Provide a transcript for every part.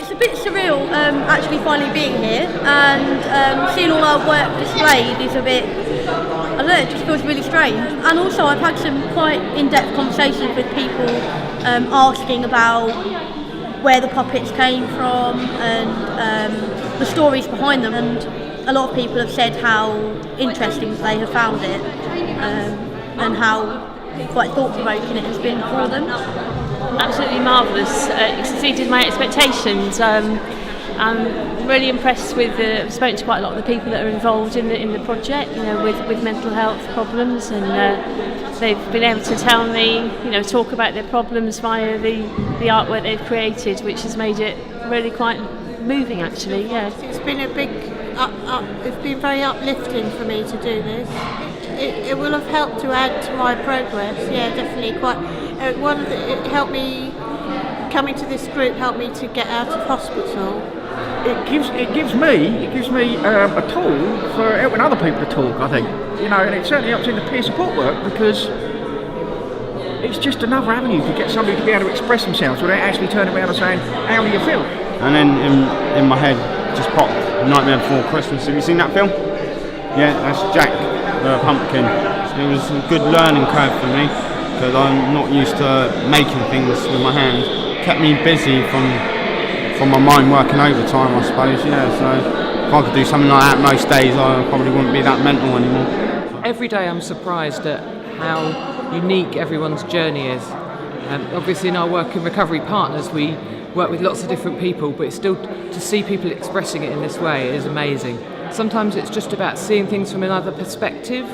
it's a bit surreal actually finally being here and seeing all our work displayed is a bit, I don't know, it just feels really strange. And also I've had some quite in-depth conversations with people asking about where the puppets came from and the stories behind them, and a lot of people have said how interesting they have found it and how quite thought-provoking it has been for them. Absolutely marvellous. It exceeded my expectations. I'm really impressed with I've spoken to quite a lot of the people that are involved in the project, with mental health problems, and they've been able to tell me, talk about their problems via the artwork they've created, which has made it really quite moving, actually. Yeah. It's been a big it's been very uplifting for me to do this. It will have helped to add to my progress. Yeah, definitely. Quite. It helped me, coming to this group helped me to get out of hospital. It gives me a tool for helping other people to talk, I think, and it certainly helps in the peer support work, because it's just another avenue to get somebody to be able to express themselves without actually turning around and saying, how do you feel? And then in my head just popped Nightmare Before Christmas. Have you seen that film? Yeah, that's Jack the Pumpkin. It was a good learning curve for me, because I'm not used to making things with my hands. Kept me busy from my mind working overtime, I suppose. Yeah, so if I could do something like that most days, I probably wouldn't be that mental anymore. Every day I'm surprised at how unique everyone's journey is. Obviously in our work in Recovery Partners we work with lots of different people, but it's still to see people expressing it in this way is amazing. Sometimes it's just about seeing things from another perspective,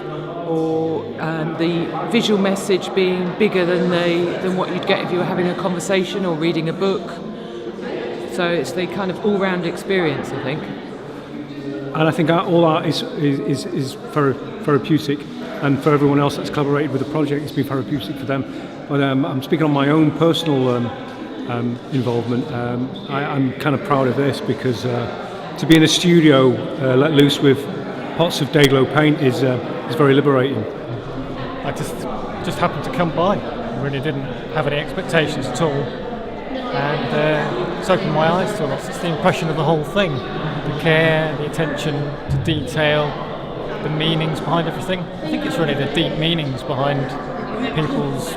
or the visual message being bigger than what you'd get if you were having a conversation or reading a book. So it's the kind of all-round experience, I think. And I think all art is therapeutic, and for everyone else that's collaborated with the project, it's been therapeutic for them. But I'm speaking on my own personal involvement. I'm kind of proud of this, because to be in a studio let loose with pots of Day-Glo paint is very liberating. I just happened to come by. I really didn't have any expectations at all, and it's opened my eyes to a lot. It's the impression of the whole thing, the care, the attention to detail, the meanings behind everything. I think it's really the deep meanings behind people's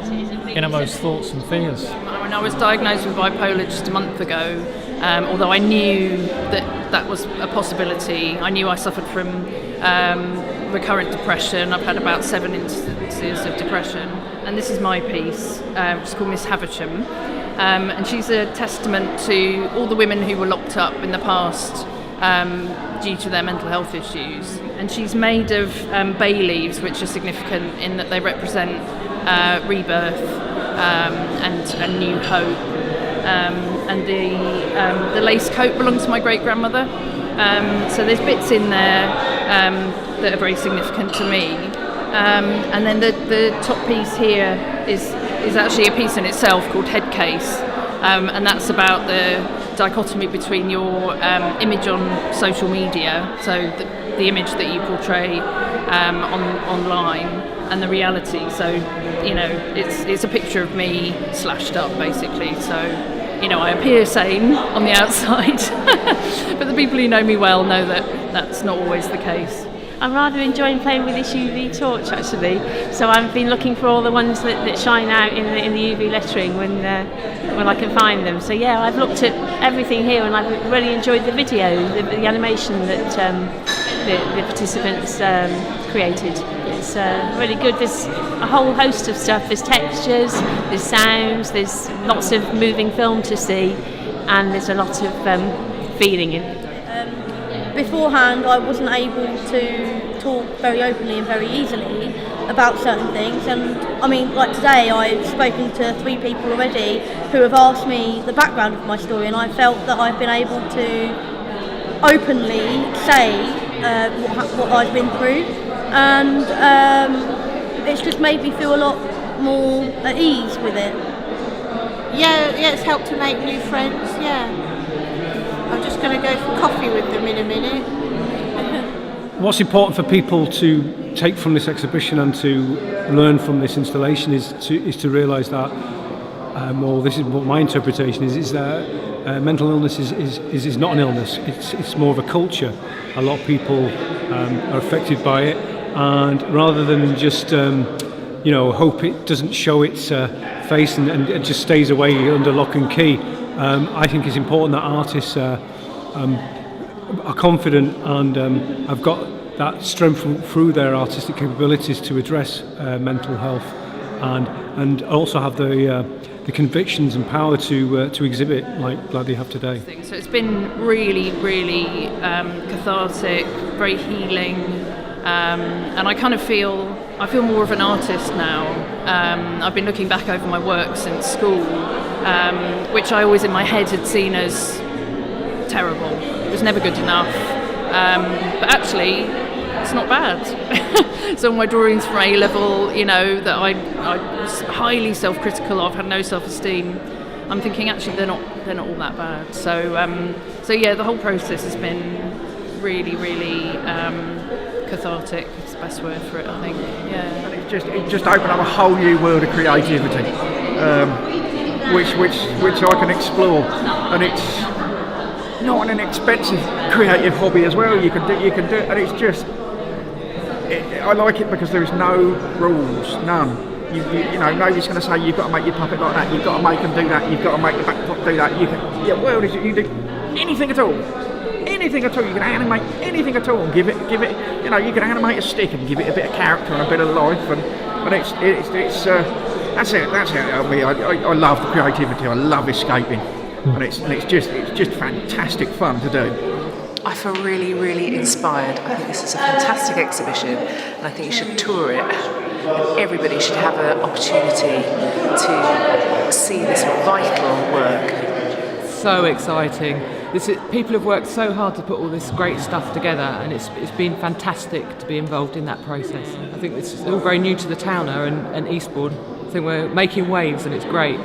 innermost thoughts and fears. When I was diagnosed with bipolar just a month ago, although I knew that was a possibility, I knew I suffered from recurrent depression. I've had about 7 instances of depression, and this is my piece, which is called Miss Havisham, and she's a testament to all the women who were locked up in the past due to their mental health issues. And she's made of bay leaves, which are significant in that they represent rebirth and new hope. And the lace coat belongs to my great-grandmother. So there's bits in there that are very significant to me. And then the top piece here is actually a piece in itself called Head Case, and that's about the dichotomy between your image on social media, so the image that you portray online, and the reality. So it's a picture of me slashed up, basically. So I appear sane on the outside, but the people who know me well know that that's not always the case. I'm rather enjoying playing with this UV torch, actually. So I've been looking for all the ones that shine out in the UV lettering when I can find them. So yeah, I've looked at everything here, and I've really enjoyed the video, the animation that the participants created. It's really good. There's a whole host of stuff. There's textures, there's sounds, there's lots of moving film to see, and there's a lot of feeling in it. Beforehand, I wasn't able to talk very openly and very easily about certain things, and I mean, like today, I've spoken to 3 people already who have asked me the background of my story, and I felt that I've been able to openly say what I've been through, and it's just made me feel a lot more at ease with it. Yeah, it's helped to make new friends. Yeah. I'm just going to go for coffee with them in a minute. What's important for people to take from this exhibition and to learn from this installation is to realise that or this is what my interpretation is that mental illness is not an illness. It's more of a culture. A lot of people are affected by it, and rather than just hope it doesn't show its face and it just stays away under lock and key, I think it's important that artists are confident and have got that strength through their artistic capabilities to address mental health, and also have the convictions and power to exhibit like they have today. So it's been really, really cathartic, very healing, and I kind of feel more of an artist now. I've been looking back over my work since school, which I always in my head had seen as terrible. It was never good enough, but actually it's not bad. So my drawings from A level, that I was highly self-critical of, had no self-esteem, I'm thinking actually they're not all that bad. So yeah, the whole process has been really, really cathartic. It's the best word for it, I think. Yeah. And it just opened up a whole new world of creativity, which I can explore, and it's not an expensive creative hobby as well. You can do it, and it's just. I like it because there is no rules, none. Nobody's going to say you've got to make your puppet like that, you've got to make them do that, you've got to make the backdrop do that. You do anything at all. Anything at all. You can animate anything at all and give it. You can animate a stick and give it a bit of character and a bit of life, and it's that's it. That's how it helped me. I love the creativity. I love escaping, and it's just fantastic fun to do. I feel really, really inspired. I think this is a fantastic exhibition, and I think you should tour it. And everybody should have an opportunity to see this vital work. So exciting. People have worked so hard to put all this great stuff together, and it's been fantastic to be involved in that process. I think this is all very new to the town and Eastbourne. I think we're making waves, and it's great.